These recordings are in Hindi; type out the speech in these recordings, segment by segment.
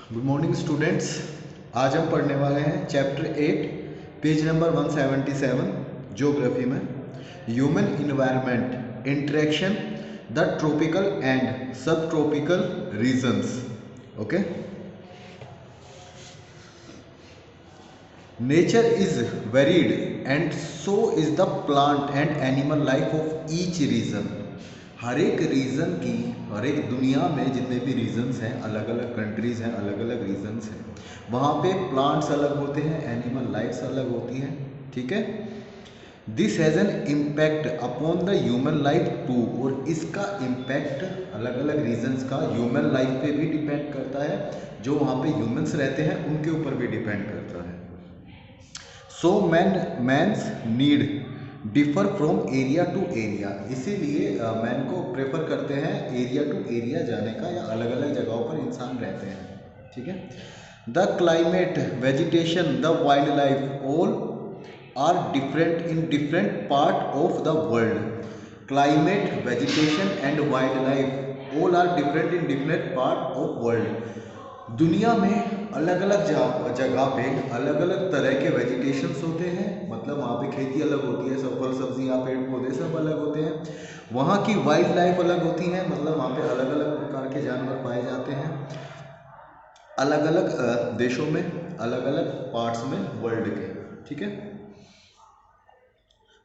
Good morning students. आज हम पढ़ने वाले हैं चैप्टर 8 पेज नंबर 177 ज्योग्राफी में human environment interaction the tropical and subtropical regions. Okay, nature is varied and so is the plant and animal life of each region. हर एक रीजन की, हर एक दुनिया में जितने भी रीजन्स हैं, अलग अलग कंट्रीज हैं, अलग अलग रीजन्स हैं, वहाँ पे प्लांट्स अलग होते हैं, एनिमल लाइफ्स अलग होती हैं। ठीक है, this has an impact upon the human life too, और इसका इम्पैक्ट अलग अलग रीजन्स का ह्यूमन लाइफ पे भी डिपेंड करता है। जो वहाँ पे ह्यूमंस रहते हैं उनके ऊपर भी डिपेंड करता है। So man's need differ from area to area, इसीलिए मैन को प्रेफर करते हैं एरिया टू एरिया जाने का, या अलग अलग जगहों पर इंसान रहते हैं। ठीक है, the climate, vegetation, the wild life all are different in different part of the world. Climate, vegetation and wild life all are different in different part of world. दुनिया में अलग अलग जगह पे अलग अलग तरह के वेजिटेशंस होते हैं, मतलब वहाँ पे खेती अलग होती है, सब फल सब्जियाँ पेड़ पौधे सब अलग होते हैं। वहाँ की वाइल्ड लाइफ अलग होती है, मतलब वहाँ पे अलग अलग प्रकार के जानवर पाए जाते हैं, अलग अलग देशों में, अलग अलग पार्ट्स में वर्ल्ड के। ठीक है,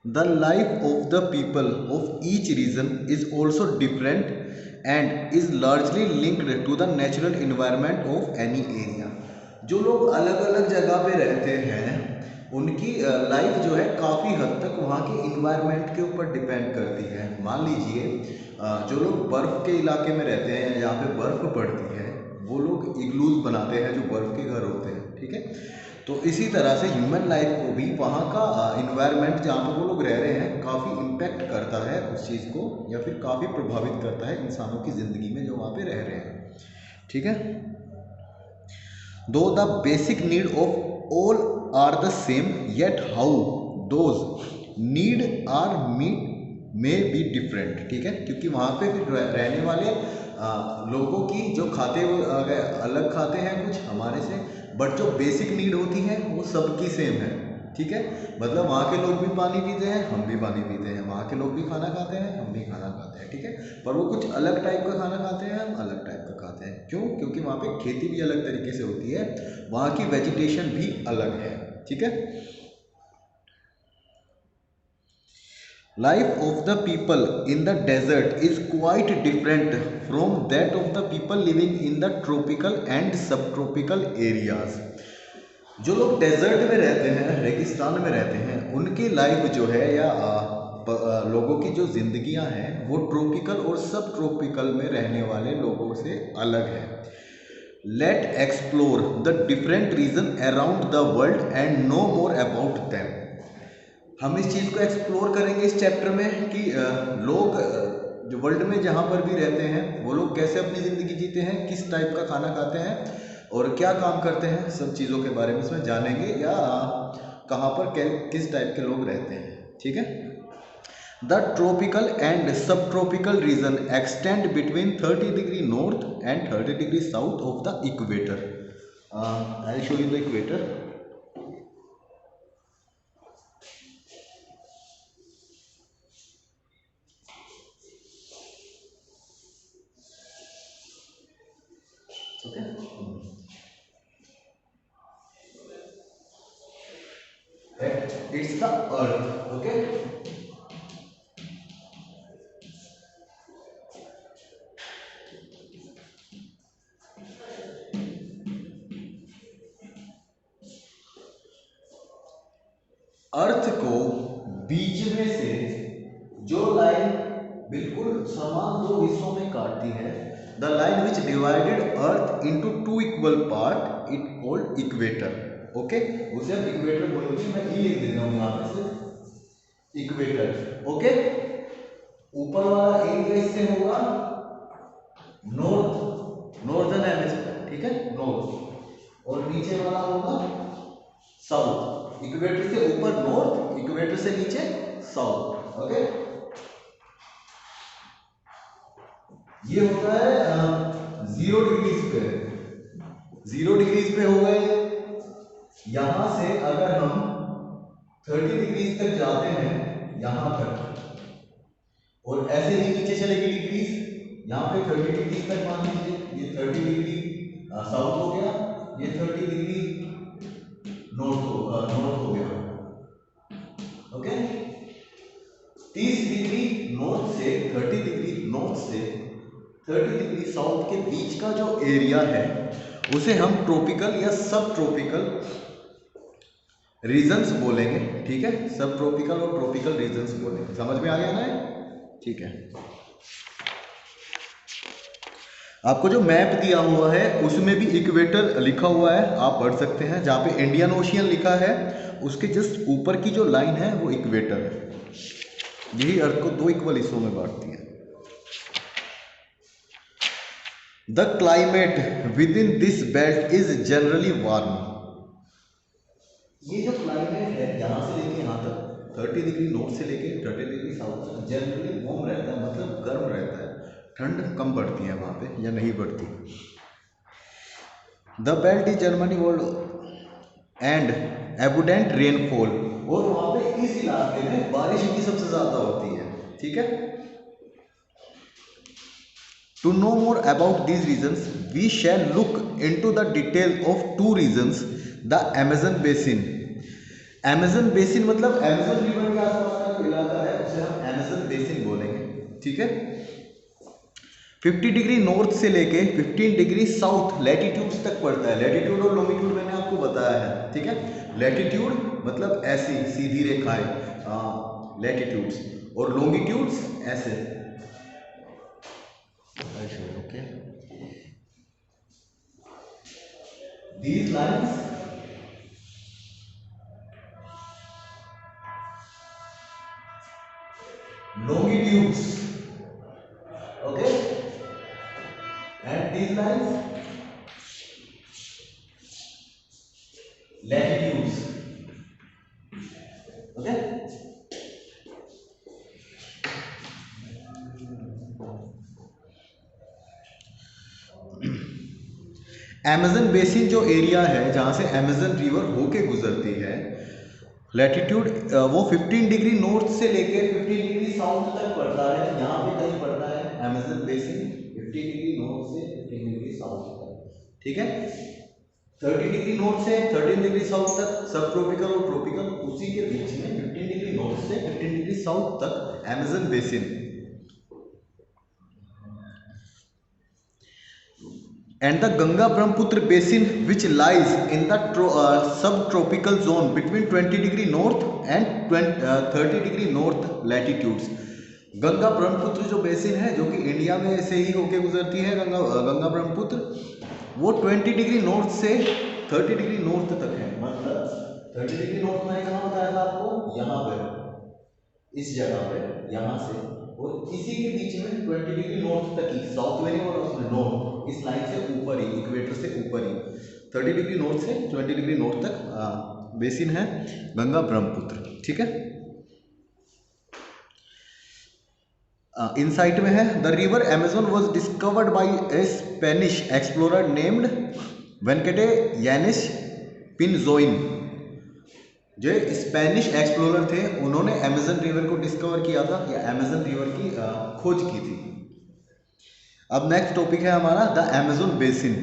the life of the people of each region is also different and is largely linked to the natural environment of any area. जो लोग अलग अलग जगह पे रहते हैं उनकी लाइफ जो है काफ़ी हद तक वहाँ के इन्वायरमेंट के ऊपर डिपेंड करती है। मान लीजिए जो लोग बर्फ़ के इलाके में रहते हैं, जहाँ पे बर्फ़ पड़ती है, वो लोग इग्लूज बनाते हैं जो बर्फ़ के घर होते हैं। ठीक है, तो इसी तरह से ह्यूमन लाइफ को भी वहाँ का इन्वायरमेंट जहाँ पर वो लोग रह रहे हैं काफ़ी इम्पेक्ट करता है उस चीज़ को, या फिर काफ़ी प्रभावित करता है इंसानों की ज़िंदगी में जो वहाँ पे रह रहे हैं। ठीक है, though the basic need of all are the same, yet how those need are met may be different. ठीक है, क्योंकि वहाँ पे फिर रहने वाले लोगों की जो खाते वो अलग खाते हैं कुछ हमारे से, बट जो बेसिक नीड होती है वो सबकी सेम है। ठीक है, मतलब वहाँ के लोग भी पानी पीते हैं, हम भी पानी पीते हैं, वहाँ के लोग भी खाना खाते हैं, हम भी खाना खाते हैं। ठीक है, पर वो कुछ अलग टाइप का खाना खाते हैं, हम अलग टाइप का खाते हैं। क्यों? क्योंकि वहाँ पे खेती भी अलग तरीके से होती है, वहाँ की वेजिटेशन भी अलग है। ठीक है, life of the people in the desert is quite different from that of the people living in the tropical and subtropical areas. जो लोग डेजर्ट में रहते हैं, रेगिस्तान में रहते हैं, उनकी लाइफ जो है, या लोगों की जो जिंदगियां हैं, वो ट्रॉपिकल और सब ट्रॉपिकल में रहने वाले लोगों से अलग है। Let explore the different region around the world and know more about them. हम इस चीज़ को एक्सप्लोर करेंगे इस चैप्टर में कि लोग जो वर्ल्ड में जहाँ पर भी रहते हैं वो लोग कैसे अपनी ज़िंदगी जीते हैं, किस टाइप का खाना खाते हैं और क्या काम करते हैं, सब चीज़ों के बारे में इसमें जानेंगे, या कहाँ पर किस टाइप के लोग रहते हैं। ठीक है, द ट्रॉपिकल एंड सब tropical region extend between 30 degree north and 30 degree south of the equator. I show you the equator. It's the earth. Okay, अर्थ को बीच में से जो लाइन बिल्कुल समान दो हिस्सों में काटती है, the line which divided earth into two equal part it called equator. Okay, उसे हम इक्वेटर बोलेंगे। मैं ई लिख देता हूँ यहाँ पे से इक्वेटर। ओके, ऊपर वाला एरिया इससे होगा नॉर्थ, नॉर्दर्न हेमिस्फीयर। ठीक है, नॉर्थ, और नीचे वाला होगा साउथ। इक्वेटर से ऊपर नॉर्थ, इक्वेटर से नीचे साउथ। ओके, ये होता है 0 डिग्री स्क्वायर। 0 डिग्रीज पे हो गए। यहां से अगर हम 30 डिग्रीज तक जाते हैं यहां तक, और ऐसे ही नीचे चलेगी डिग्रीज, यहाँ पे 30 डिग्री तक मान लीजिए, ये 30 डिग्री साउथ हो गया, ये 30 डिग्री नॉर्थ हो गया। ओके, 30 डिग्री नॉर्थ से 30 डिग्री नॉर्थ से 30 डिग्री साउथ के बीच का जो एरिया है उसे हम ट्रॉपिकल या सब ट्रॉपिकल रीजन्स बोलेंगे। ठीक है, सब ट्रॉपिकल और ट्रॉपिकल रीजन्स बोलेंगे। समझ में आ गया ना? ठीक है, आपको जो मैप दिया हुआ है उसमें भी इक्वेटर लिखा हुआ है, आप पढ़ सकते हैं। जहाँ पे इंडियन ओशियन लिखा है उसके जस्ट ऊपर की जो लाइन है वो इक्वेटर है। यही अर्थ को 2 इक्वल हिस्सों में बांटती है। The climate with in this belt is generally warm. ये जो क्लाइमेट है यहाँ से लेके यहाँ तक 30 डिग्री नॉर्थ से लेके 30 डिग्री साउथ तक जनरली वार्म रहता है, मतलब गर्म रहता है। ठंड कम पड़ती है वहाँ पे या नहीं पड़ती। The belt is Germany world and abundant rainfall, और वहाँ पे इस इलाके में बारिश भी सबसे ज़्यादा होती है। ठीक है, to know more about these regions we shall look into the detail of 2 regions. The Amazon basin. Amazon basin मतलब अमेजन रिवर के आसपास का जो इलाका है उसे हम अमेजन बेसिन बोलेंगे। ठीक है, 50 डिग्री नॉर्थ से लेके 15 डिग्री साउथ लैटिट्यूड्स तक पड़ता है। लैटिट्यूड और लॉन्गिट्यूड मैंने आपको बताया है। ठीक है, लैटिट्यूड मतलब ऐसी सीधी रेखाएं, लैटिट्यूड्स, और लॉन्गिट्यूड्स ऐसे। Okay, these lines longitudes, okay, and these lines latitudes, okay. Amazon basin जो एरिया है जहाँ से अमेजन रिवर होके गुजरती है, लैटिट्यूड वो 15 डिग्री नॉर्थ से लेके 15 डिग्री साउथ तक पड़ता है। यहाँ पे कहीं पड़ता है अमेजन बेसिन 15 डिग्री नॉर्थ से 15 डिग्री साउथ तक। ठीक है, 30 डिग्री नॉर्थ से 13 डिग्री साउथ तक सब ट्रॉपिकल और ट्रॉपिकल, उसी के बीच में 15 डिग्री नॉर्थ से 15 डिग्री साउथ तक Amazon basin. and the Ganga Brahmaputra basin which lies in the subtropical zone between 20 degree north and 30 degree north latitudes। Ganga Brahmaputra जो बेसिन है जो कि इंडिया में ऐसे ही होके गुजरती है, गंगा ब्रह्मपुत्र, वो 20 डिग्री नॉर्थ से 30 डिग्री नॉर्थ तक है। मतलब 30 डिग्री नॉर्थ मैंने कहाँ बताया था आपको, यहाँ पे इस जगह पे, यहाँ से, और इसी के बीच में 20 डिग्री नॉर्थ तक ही, साउथ में नहीं बोला उसमें, नॉर्थ, इस लाइन से ऊपर ही, इक्वेटर से ऊपर ही 30 डिग्री नॉर्थ से 20 डिग्री नॉर्थ तक बेसिन है गंगा ब्रह्मपुत्र। ठीक है, इनसाइट में है, the river Amazon was discovered by a Spanish explorer named वेंकटे यानिस पिनजोइन। जो स्पेनिश एक्सप्लोरर थे उन्होंने अमेजन रिवर को डिस्कवर किया था, या अमेजन रिवर की खोज की थी। अब नेक्स्ट टॉपिक है हमारा the Amazon basin.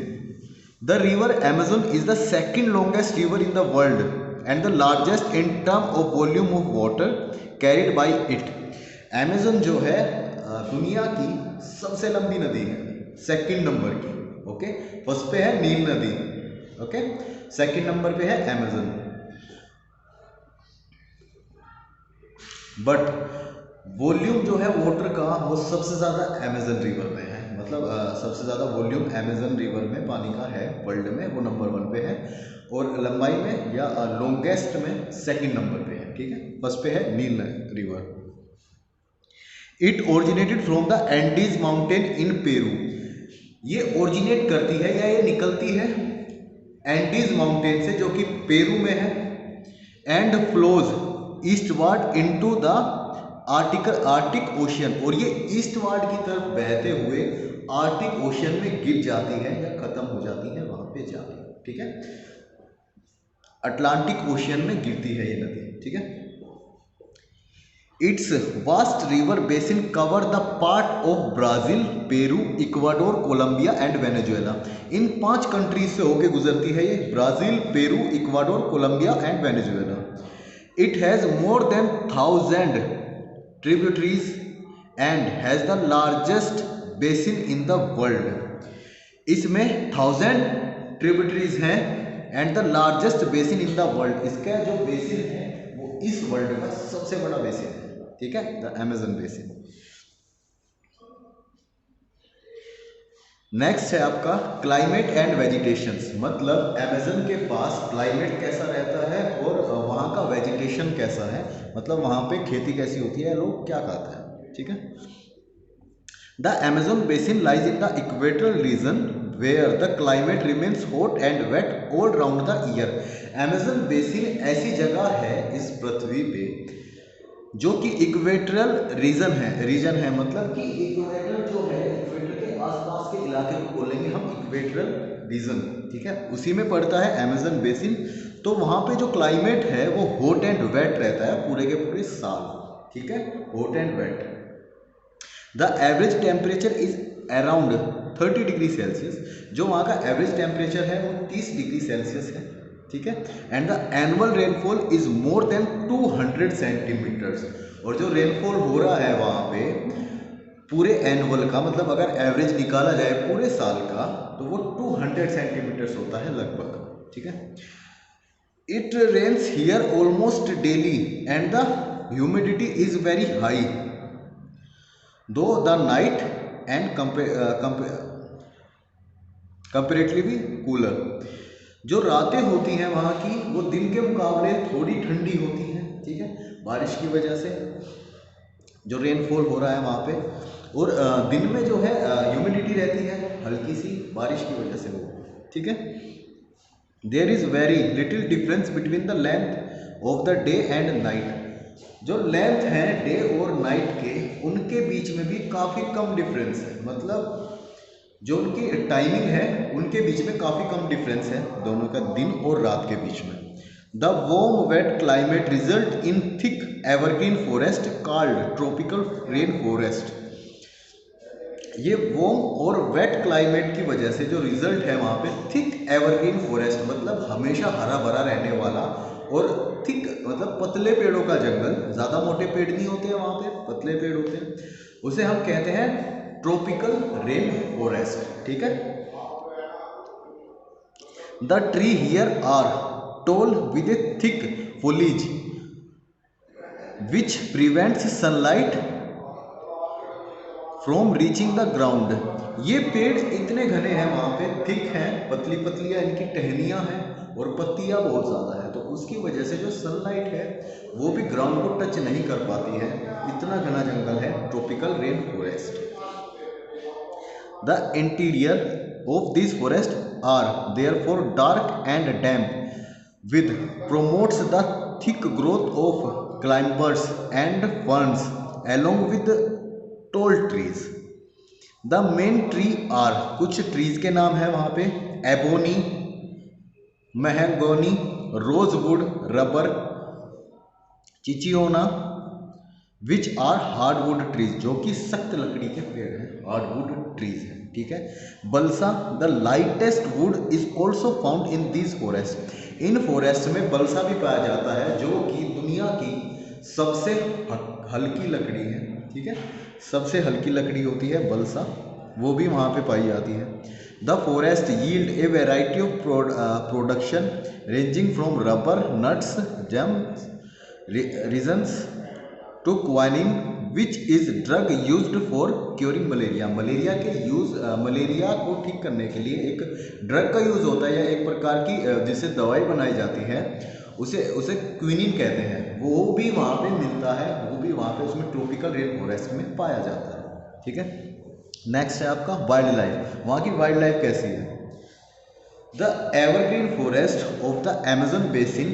The river Amazon is the second longest river in the world and the largest in term of volume of water carried by it. Amazon जो है दुनिया की सबसे लंबी नदी है, सेकंड नंबर की। ओके, फर्स्ट पे है नील नदी, ओके, सेकंड नंबर पे है अमेजन। बट वॉल्यूम जो है वाटर का वो सबसे ज़्यादा अमेजन रिवर में है, मतलब सबसे ज़्यादा वॉल्यूम अमेजन रिवर में पानी का है वर्ल्ड में, वो नंबर 1 पे है, और लंबाई में या लॉन्गेस्ट में सेकंड नंबर पे है। ठीक है, फर्स्ट पे है Nile river. It originated from the Andes mountain in Peru. ये ओरिजिनेट करती है या ये निकलती है एंडीज माउंटेन से जो कि पेरू में है, and flows eastward into the Arctic ocean, और ये ईस्टवर्ड की तरफ बहते हुए आर्टिक ओशियन में गिर जाती है या खत्म हो जाती है वहां पे जाती है, ठीक है। अटलांटिक ओशियन में गिरती है ये नदी, ठीक है। It's vast river basin cover the part of Brazil, Peru, Ecuador, Colombia and Venezuela. इन 5 कंट्रीज से होके गुजरती है ये, Brazil, Peru, Ecuador, Colombia and Venezuela. It has more than 1000 tributaries and has the largest basin in the world. इसमें 1000 ट्रिब्यूटरीज हैं and the largest basin in the world. इसका जो बेसिन है वो इस वर्ल्ड का सबसे बड़ा बेसिन है, ठीक है, द अमेजन बेसिन। नेक्स्ट है आपका क्लाइमेट एंड वेजिटेशंस, मतलब अमेजन के पास क्लाइमेट कैसा रहता है और वहाँ का वेजिटेशन कैसा है, मतलब वहाँ पे खेती कैसी होती है, लोग क्या खाते हैं, ठीक है। The Amazon basin lies in the equatorial region where the climate remains hot and wet all round the year. Amazon basin ऐसी जगह है इस पृथ्वी पे जो कि इक्वेटोरियल रीजन है, मतलब कि इक्वेटर जो है, इक्वेटर के आसपास के इलाके को बोलेंगे हम इक्वेटोरियल रीजन, ठीक है, उसी में पड़ता है अमेजन बेसिन। तो वहाँ पे जो क्लाइमेट है वो हॉट एंड वेट रहता है पूरे के पूरे साल, ठीक है, hot and wet. The average temperature is around 30 degree Celsius. जो वहाँ का एवरेज टेम्परेचर है वो 30 डिग्री सेल्सियस है, ठीक है। And the annual rainfall is more than 200 centimetres. और जो रेनफॉल हो रहा है वहाँ पे पूरे एनुअल का, मतलब अगर एवरेज निकाला जाए पूरे साल का तो वो 200 सेंटीमीटर्स होता है लगभग, ठीक है। It rains here almost daily and the humidity is very high though the night and comparatively cooler. जो रातें होती हैं वहाँ की वो दिन के मुकाबले थोड़ी ठंडी होती हैं, ठीक है, बारिश की वजह से जो रेनफॉल हो रहा है वहाँ पे। और दिन में जो है ह्यूमिडिटी रहती है हल्की सी बारिश की वजह से वो, ठीक है। There is very little difference between the length of the day and night. जो लेंथ है डे और नाइट के, उनके बीच में भी काफ़ी कम डिफरेंस है, मतलब जो उनकी टाइमिंग है उनके बीच में काफ़ी कम डिफरेंस है दोनों का, दिन और रात के बीच में। The warm wet climate result in thick evergreen forest called tropical rain forest. ये वार्म और वेट क्लाइमेट की वजह से जो रिजल्ट है वहाँ पे थिक एवरग्रीन फॉरेस्ट, मतलब हमेशा हरा भरा रहने वाला, और थिक मतलब पतले पेड़ों का जंगल, ज़्यादा मोटे पेड़ नहीं होते हैं वहाँ पे, पतले पेड़ होते हैं, उसे हम कहते हैं ट्रॉपिकल रेन फॉरेस्ट, ठीक है। The tree here are tall with a thick foliage which prevents sunlight from reaching the ground। ये पेड़ इतने घने हैं वहाँ पे, थिक हैं, पतली पतलियाँ इनकी टहनियाँ हैं और पत्तियाँ बहुत ज़्यादा है, तो उसकी वजह से जो सनलाइट है वो भी ग्राउंड को टच नहीं कर पाती है, इतना घना जंगल है tropical rain forest. The interior of these forests are therefore dark and damp, which promotes the thick growth of climbers and ferns along with tall trees। The main tree are, कुछ trees के नाम है वहाँ पे, ebony, mahogany, rosewood, rubber, cinchona, which are hardwood trees, जो कि सख्त लकड़ी के पेड़ हैं, हार्डवुड ट्रीज हैं, ठीक है। Balsa, the lightest wood is also found in this forest. इन फॉरेस्ट में बल्सा भी पाया जाता है जो कि दुनिया की सबसे हल्की लकड़ी है, ठीक है, सबसे हल्की लकड़ी होती है बल्सा, वो भी वहाँ पे पाई जाती है। The forest yield a variety of production ranging from rubber, nuts, gems, regions to quinine which is drug used for curing malaria. Malaria के मलेरिया को ठीक करने के लिए एक ड्रग का यूज़ होता है, या एक प्रकार की जिससे दवाई बनाई जाती है, उसे क्विनिन कहते हैं, वो भी वहाँ पे मिलता है, वो भी वहाँ पे उसमें ट्रॉपिकल रेन फॉरेस्ट में पाया जाता है, ठीक है। नेक्स्ट है आपका वाइल्ड लाइफ। वहाँ की वाइल्ड लाइफ कैसी है? The evergreen forest of the Amazon basin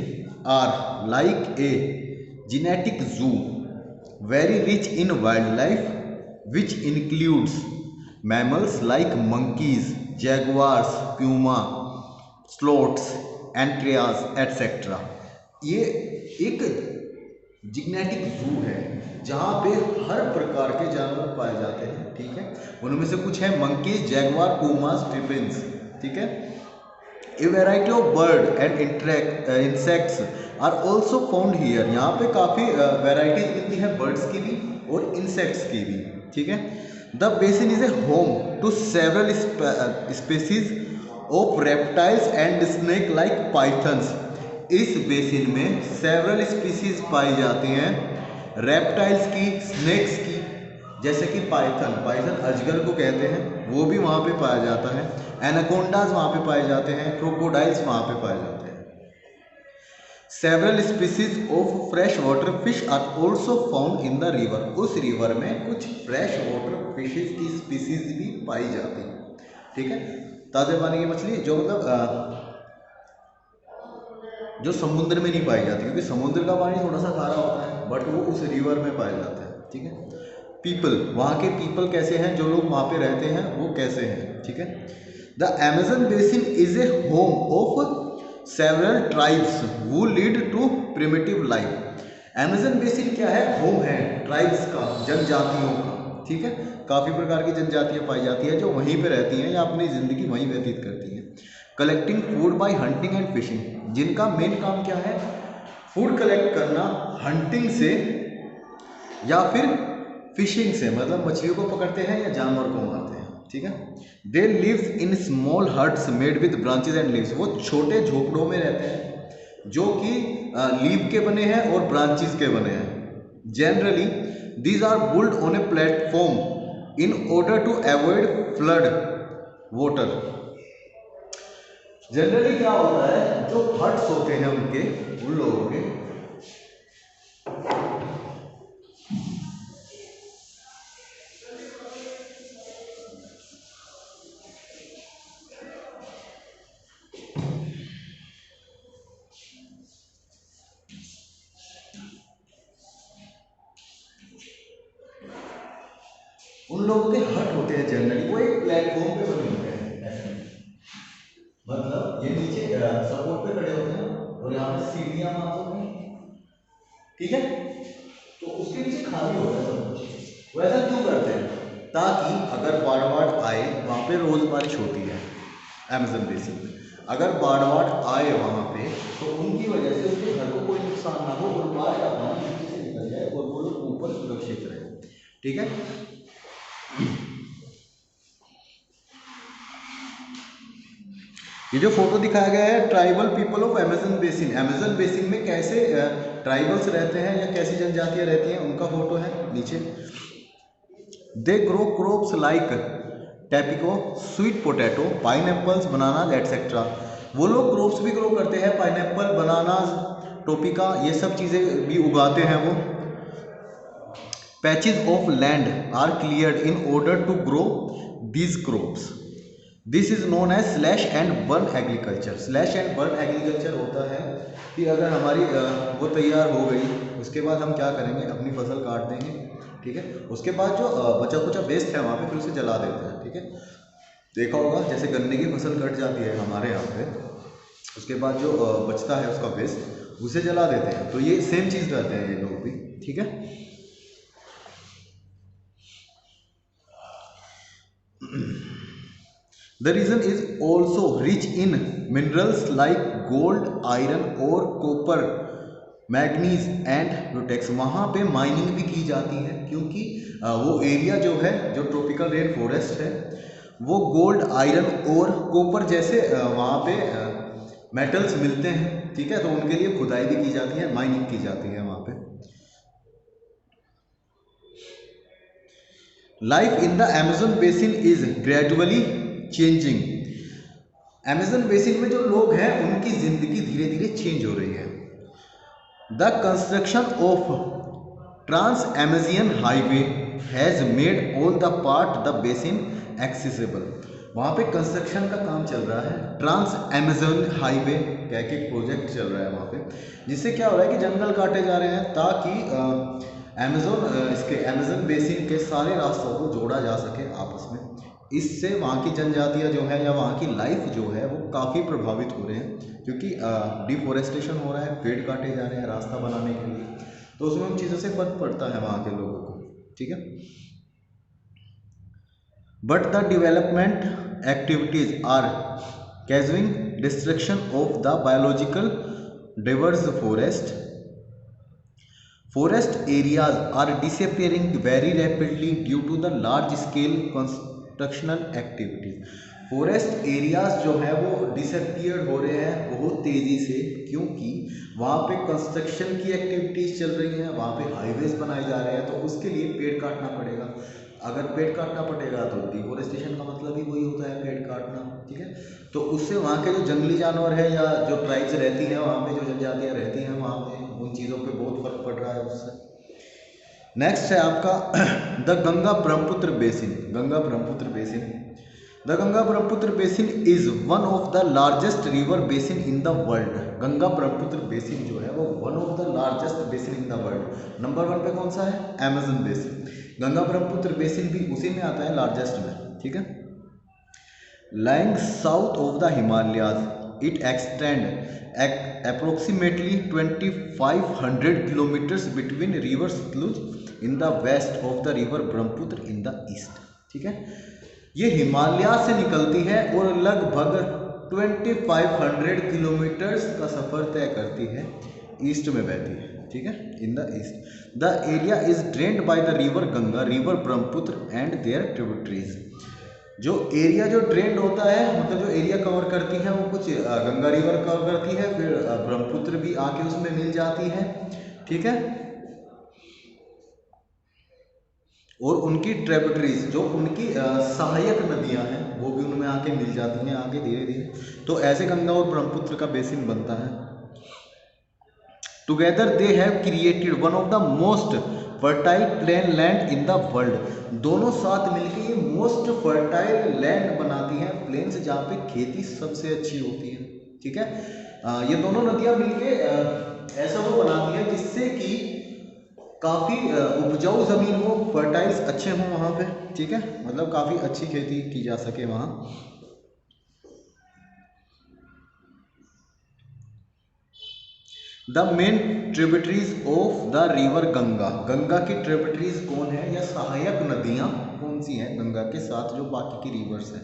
are like a genetic zoo, very rich in wildlife which includes mammals like monkeys, jaguars, puma, sloths, anteaters etcetera. ये एक जिग्नेटिक जू है जहाँ पे हर प्रकार के जानवर पाए जाते हैं, ठीक है। उनमें से कुछ है मंकीज, जैगवार, पूमास, टिफिन्स, ठीक है। A variety of bird and insects are also found here. यहाँ पे काफ़ी वेराइटीज मिलती है बर्ड्स की भी और इंसेक्ट्स की भी, ठीक है। The basin is a home to several species of reptiles and snake like pythons. इस बेसिन में सेवरल स्पीसीज पाई जाती हैं रेप्टाइल्स की, स्नेक्स की, जैसे कि पाइथन, पाइथन अजगर को कहते हैं, वो भी वहाँ पे पाया जाता है। एनाकोंडाज वहाँ पे पाए जाते हैं, क्रोकोडाइल्स वहाँ पे पाए जाते हैं। Several species of fresh water fish are also found in the river. उस रिवर में कुछ फ्रेश वाटर फिशेज की स्पीसीज भी पाई जाती है, ठीक है। ताज़े पानी की मछली जो मतलब जो समुद्र में नहीं पाई जाती, क्योंकि समुद्र का पानी थोड़ा सा खारा होता है, बट वो उस रिवर में पाया जाता है, ठीक है। पीपल, वहाँ के पीपल कैसे हैं, जो लोग वहाँ पे रहते हैं वो कैसे हैं, ठीक है। The Amazon basin is a home of several tribes who lead to primitive life. Amazon basin क्या है, होम है ट्राइब्स का, जनजातियों का, ठीक है। काफ़ी प्रकार की जनजातियाँ पाई जाती है जो वहीं पे रहती हैं या अपनी ज़िंदगी वहीं व्यतीत करती हैं। Collecting food by hunting and fishing, जिनका मेन काम क्या है, फूड कलेक्ट करना हंटिंग से या फिर फिशिंग से, मतलब मछलियों को पकड़ते हैं या जानवर को मारते हैं, ठीक है। They lives in small huts made with branches and leaves. वो छोटे झोपड़ों में रहते हैं जो कि लीव के बने हैं और ब्रांचेस के बने हैं। Generally these are build on a platform in order to avoid flood water. Generally क्या होता है, जो हट्स होते हैं उनके, उन लोगों के, उन लोगों के हट होते हैं जनरली, वो एक प्लेटफॉर्म पे बने होते हैं ऐसे। मतलब ये नीचे सपोर्ट पे खड़े होते हैं और यहाँ पे सीढ़ियाँ मारते हैं, ठीक है। तो उसके नीचे खाली होता है सब कुछ। वैसा क्यों करते हैं, ताकि अगर बाढ़ बाढ़ आए, वहाँ पे रोज बारिश होती है अमेज़न बेसिन में, अगर बाढ़ बाढ़ आए वहाँ पे तो उनकी वजह से उनके घर को कोई नुकसान ना हो और बाढ़ का पानी नीचे से निकल जाए और वो लोग ऊपर सुरक्षित रहे, ठीक है। ये जो फोटो दिखाया गया है tribal people of Amazon basin, Amazon basin में कैसे ट्राइबल्स रहते हैं या कैसी जनजातियां रहती हैं उनका फोटो है नीचे। They grow crops like tapioca, sweet potato, pineapples, banana etcetera. वो लोग क्रॉप्स भी ग्रो करते हैं, पाइनएप्पल, बनानाज, टोपिका, ये सब चीज़ें भी उगाते हैं वो। Patches of land are cleared in order to grow these crops. This is known as slash and burn agriculture. Slash and burn agriculture होता है कि अगर हमारी वो तैयार हो गई, उसके बाद हम क्या करेंगे, अपनी फसल काट देंगे, ठीक है। उसके बाद जो बचा कुचा वेस्ट है वहाँ पे फिर उसे जला देते हैं, ठीक है। देखा होगा जैसे गन्ने की फसल कट जाती है हमारे यहाँ पे, उसके बाद जो बचता है उसका वेस्ट उसे जला देते हैं। तो ये सेम चीज़ रहते हैं ये लोग भी, ठीक है। The region is also rich in minerals like gold, iron ore, copper, manganese and bauxite. वहाँ पे माइनिंग भी की जाती है क्योंकि वो एरिया जो है, जो ट्रॉपिकल रेन फॉरेस्ट है, वो गोल्ड, आयरन और कॉपर जैसे वहाँ पे मेटल्स मिलते हैं, ठीक है। तो उनके लिए खुदाई भी की जाती है, माइनिंग की जाती है वहाँ पे। Life in the Amazon basin is gradually changing. Amazon basin में जो लोग हैं उनकी जिंदगी धीरे धीरे चेंज हो रही है। The construction of trans Amazonian highway has made all the part the basin accessible. वहाँ पे कंस्ट्रक्शन का काम चल रहा है, ट्रांस अमेजन हाईवे कह के प्रोजेक्ट चल रहा है वहाँ पे, जिससे क्या हो रहा है कि जंगल काटे जा रहे हैं ताकि अमेज़न बेसिन के सारे रास्तों को जोड़ा जा सके आपस में। इससे वहाँ की जनजातियाँ जो है या वहाँ की लाइफ जो है वो काफ़ी प्रभावित हो रहे हैं, क्योंकि डिफोरेस्टेशन हो रहा है, पेड़ काटे जा रहे हैं रास्ता बनाने के लिए, तो उसमें उन चीज़ों से फर्क पड़ता है वहाँ के लोगों को। ठीक है, but the development activities are causing destruction of the biological diverse forest areas are disappearing very rapidly due to the large scale constructional activities। Forest areas जो है वो डिसअपियर हो रहे हैं बहुत तेज़ी से, क्योंकि वहाँ पे कंस्ट्रक्शन की एक्टिविटीज़ चल रही हैं, वहाँ पे हाईवेज बनाए जा रहे हैं, तो उसके लिए पेड़ काटना पड़ेगा। अगर पेड़ काटना पड़ेगा तो डिफोरेस्टेशन का मतलब ही वही होता है, पेड़ काटना। ठीक है, तो उससे वहाँ के जो जंगली जानवर है या जो ट्राइब्स रहती हैं वहाँ पे, जो जनजातियाँ रहती हैं वहाँ पे, उन चीज़ों पे बहुत फर्क पड़ रहा है उससे। नेक्स्ट है आपका the Ganga Brahmaputra basin. Ganga Brahmaputra basin, the Ganga Brahmaputra basin is one of the largest river basin in the world. Ganga Brahmaputra basin जो है वो one of the largest basin in the world. Number 1 पे कौन सा है? Amazon basin. Ganga Brahmaputra basin भी उसी में आता है, लार्जेस्ट में। ठीक है, lying south of the Himalayas, it extend approximately 2500 kilometers between river Satluj in the west of the river Brahmaputra in the east। ठीक है, ये हिमालय से निकलती है और लगभग 2500 किलोमीटर्स का सफर तय करती है, ईस्ट में बहती है। ठीक है, in the east. The area is drained by the river Ganga, river Brahmaputra and their tributaries. जो एरिया जो ड्रेन्ड होता है, मतलब जो एरिया कवर करती है वो कुछ गंगा रिवर कवर करती है, फिर ब्रह्मपुत्र भी आके उसमें मिल जाती है। ठीक है, और उनकी ट्रिब्यूटरीज जो उनकी सहायक नदियां हैं वो भी उनमें आके मिल जाती हैं आगे धीरे धीरे। तो ऐसे गंगा और ब्रह्मपुत्र का बेसिन बनता है। Together they have created one of the most fertile plain land in the world. दोनों साथ मिलकर ये मोस्ट फर्टाइल लैंड बनाती हैं, प्लेन्स जहाँ पे खेती सबसे अच्छी होती है। ठीक है, ये दोनों नदियाँ मिलके ऐसा वो बनाती है जिससे कि काफ़ी उपजाऊ ज़मीन हो, फर्टाइल्स अच्छे हों वहाँ पे। ठीक है, मतलब काफ़ी अच्छी खेती की जा सके वहाँ। The main tributaries of the river Ganga. Ganga की ट्रिब्यूटरीज कौन है या सहायक नदियाँ कौन सी हैं गंगा के साथ जो बाकी की रिवर्स हैं?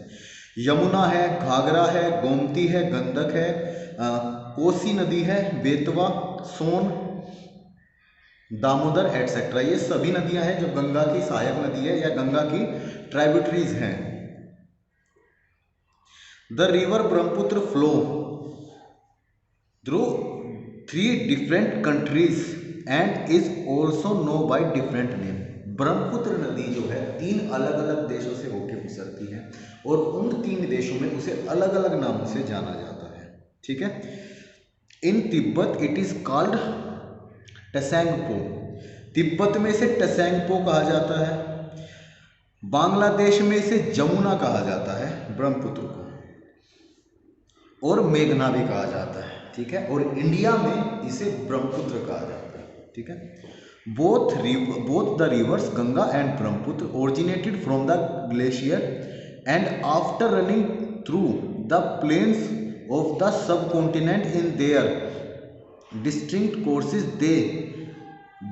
यमुना है, घाघरा है, गोमती है, गंडक है, कोसी नदी है, बेतवा, सोन, दामोदर एटसेट्रा। ये सभी नदियां हैं जो गंगा की सहायक नदी है या गंगा की ट्राइब्यूटरीज हैं। The river Brahmaputra flow through 3 different countries and is also know by different name. Brahmaputra नदी जो है 3 अलग अलग देशों से होकर गुजरती है और उन 3 देशों में उसे अलग अलग नामों से जाना जाता है। ठीक है, in Tibet it is called Tsangpo. Tibet में इसे टसेंगपो कहा जाता है। बांग्लादेश में इसे जमुना कहा जाता है ब्रह्मपुत्र को, और मेघना भी कहा जाता है। ठीक है, और इंडिया में इसे ब्रह्मपुत्र कहा जाता है। ठीक है, both the rivers Ganga and Brahmaputra originated from the glacier and after running through the plains of the subcontinent in their distinct courses they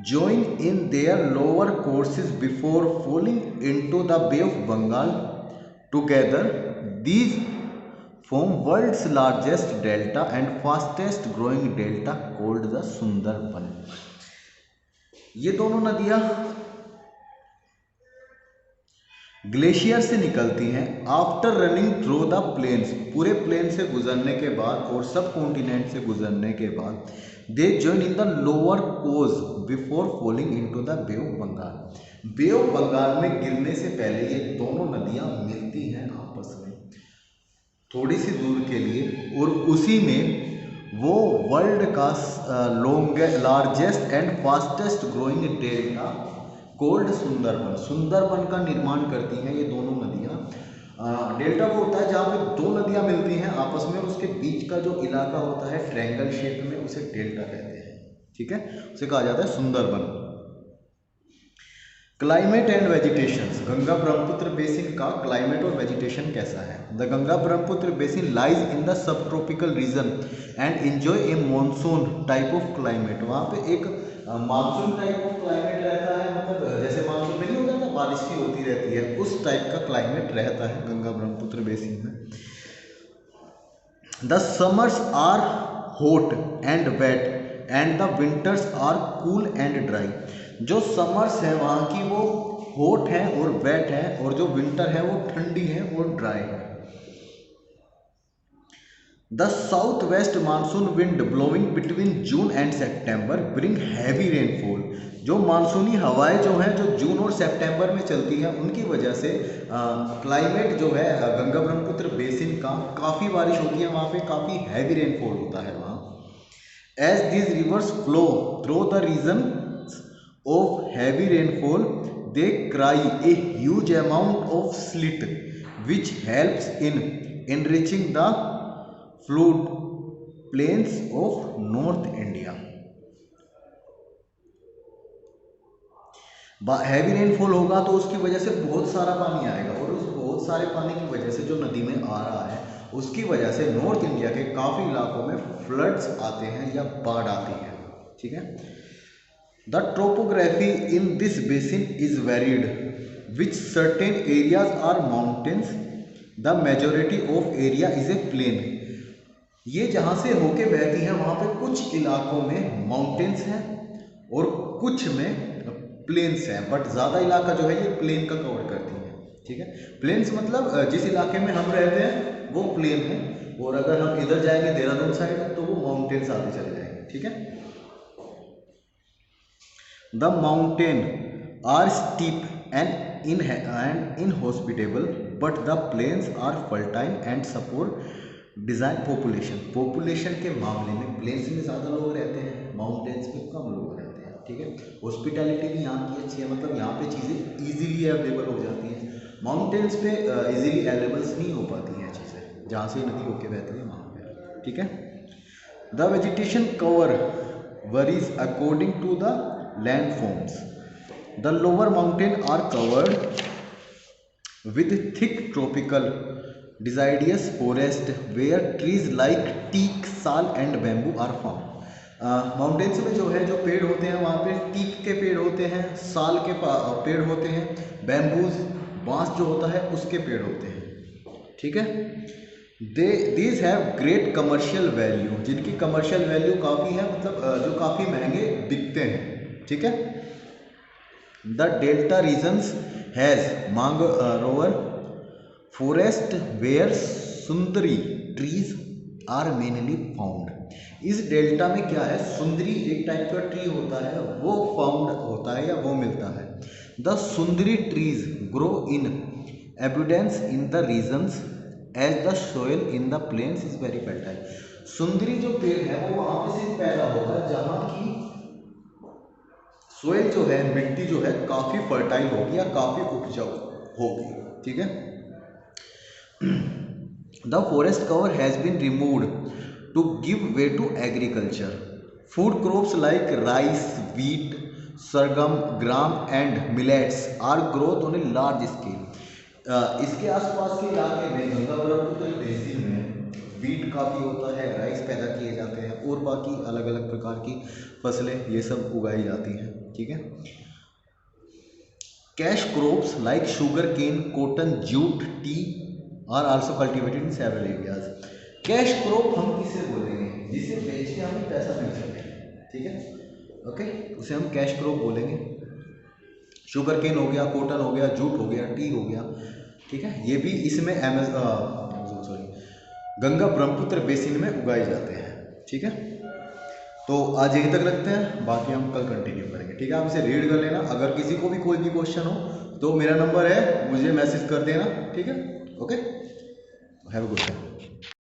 join in their lower courses before falling into the Bay of Bengal. Together these form world's largest delta and fastest growing delta called the Sundarban। ये दोनों नदियाँ ग्लेशियर से निकलती हैं after running through the plains, पूरे प्लेन से गुजरने के बाद और सब कॉन्टिनेंट से गुजरने के बाद they join in the lower course before falling into the bay of Bengal. Bay of Bengal में गिरने से पहले ये दोनों नदियां मिलती हैं आपस में थोड़ी सी दूर के लिए, और उसी में वो वर्ल्ड का largest and fastest growing delta cold Sundarban, Sundarban का निर्माण करती हैं ये दोनों नदियाँ। डेल्टा वो होता है जहाँ पे 2 नदियाँ मिलती हैं आपस में और उसके बीच का जो इलाका होता है ट्रायंगल शेप में, उसे डेल्टा कहते हैं। ठीक है, उसे कहा जाता है Sundarban. Climate and vegetation, Ganga Brahmaputra basin का क्लाइमेट और वेजिटेशन कैसा है? The Ganga Brahmaputra basin lies in the sub tropical region and enjoy A monsoon type of climate. वहाँ पे एक मानसून टाइप ऑफ क्लाइमेट रहता है, मतलब जैसे मानसून में नहीं होता था, बारिश भी होती रहती है, उस टाइप का क्लाइमेट रहता है गंगा ब्रह्मपुत्र बेसिन में। The summers are hot and wet and the winters are cool and dry. जो समर्स है वहाँ की वो हॉट है और वेट है, और जो विंटर है वो ठंडी है और ड्राई है। The south west monsoon wind blowing between June and September bring heavy rainfall. जो मानसूनी हवाएं जो हैं, जो जून और सितंबर में चलती हैं, उनकी वजह से क्लाइमेट जो है गंगा ब्रह्मपुत्र बेसिन का काफ़ी बारिश होती है, वहाँ पे काफ़ी हैवी रेनफॉल होता है वहाँ। As this rivers flow through the region of heavy rainfall they carry a huge amount of silt which helps in enriching the flood plains of north India. Heavy rainfall होगा तो उसकी वजह से बहुत सारा पानी आएगा, और उस बहुत सारे पानी की वजह से जो नदी में आ रहा है, उसकी वजह से नॉर्थ इंडिया के काफ़ी इलाकों में फ्लड्स आते हैं या बाढ़ आती है। ठीक है। The topography in this basin is varied which certain areas are mountains, the majority of area is a plain. ये जहाँ से होके बहती है वहाँ पे कुछ इलाकों में माउंटेन्स हैं और कुछ में प्लेन्स हैं, बट ज़्यादा इलाका जो है ये प्लेन का कवर करती है। ठीक है। प्लेन्स मतलब जिस इलाके में हम रहते हैं वो प्लेन है, और अगर हम इधर जाएंगे देहरादून साइड तो वो माउंटेन्स आते चले जाएंगे। ठीक है। The mountain are steep and inhospitable but the plains are fertile and support डिज़ाइन पॉपुलेशन के मामले में प्लेन्स में ज़्यादा लोग रहते हैं, माउंटेन्स में कम लोग रहते हैं। ठीक है। हॉस्पिटैलिटी भी यहाँ की अच्छी है, मतलब यहाँ पे चीज़ें इजीली अवेलेबल हो जाती हैं। माउंटेन्स पे इजीली अवेलेबल्स नहीं हो पाती हैं चीज़ें, जहाँ से नदी होके बहती है वहाँ पे। ठीक है। The vegetation cover varies according to the land forms. The lower mountain are covered with thick tropical deciduous forest where trees like teak, sal and bamboo are found। Mountains में जो है जो पेड़ होते हैं वहाँ पे टीक के पेड़ होते हैं, साल के पेड़ होते हैं, बैम्बूज बांस जो होता है उसके पेड़ होते हैं। ठीक है। These have great commercial value, जिनकी कमर्शियल वैल्यू काफ़ी है, मतलब जो काफ़ी महंगे बिकते हैं। ठीक है। The delta regions has mangrove forest where sundari trees are mainly found. इस डेल्टा में क्या है, सुंदरी एक टाइप का ट्री होता है, वो फाउंड होता है या वो मिलता है। The sundari trees grow in abundance in the regions as the soil in the plains is very fertile. Sundari जो पेड़ है वो वहाँ पे सिर्फ पैदा होगा जहाँ की सोयल जो है, मिट्टी जो है काफ़ी फर्टाइल होगी या काफ़ी उपजाऊ होगी। ठीक है। The forest cover has been removed to give way to agriculture. Food crops like rice, wheat, sorghum, gram and millets are growth on a large scale. इसके आसपास के इलाके में गंगा ब्रह्मपुत्र बेसिन में व्हीट काफ़ी होता है, राइस पैदा किए जाते हैं, और बाकी अलग अलग प्रकार की फसलें ये सब उगाई जाती हैं। ठीक है। Cash crops like sugar cane, cotton, jute, tea are also cultivated in several areas. Cash crop हम किसे बोलेंगे, जिसे बेच के हमें पैसा मिल सके। ठीक है। ओके, उसे हम कैश क्रॉप बोलेंगे। शुगर केन हो गया, कॉटन हो गया, जूट हो गया, टी हो गया। ठीक है। ये भी इसमें गंगा ब्रह्मपुत्र बेसिन में उगाए जाते हैं। ठीक है। तो आज यहीं तक रखते हैं, बाकी हम कल कंटिन्यू करेंगे। ठीक है। आप इसे रीड कर लेना, अगर किसी को भी कोई भी क्वेश्चन हो तो मेरा नंबर है, मुझे मैसेज कर देना। ठीक है। Okay, have a good day.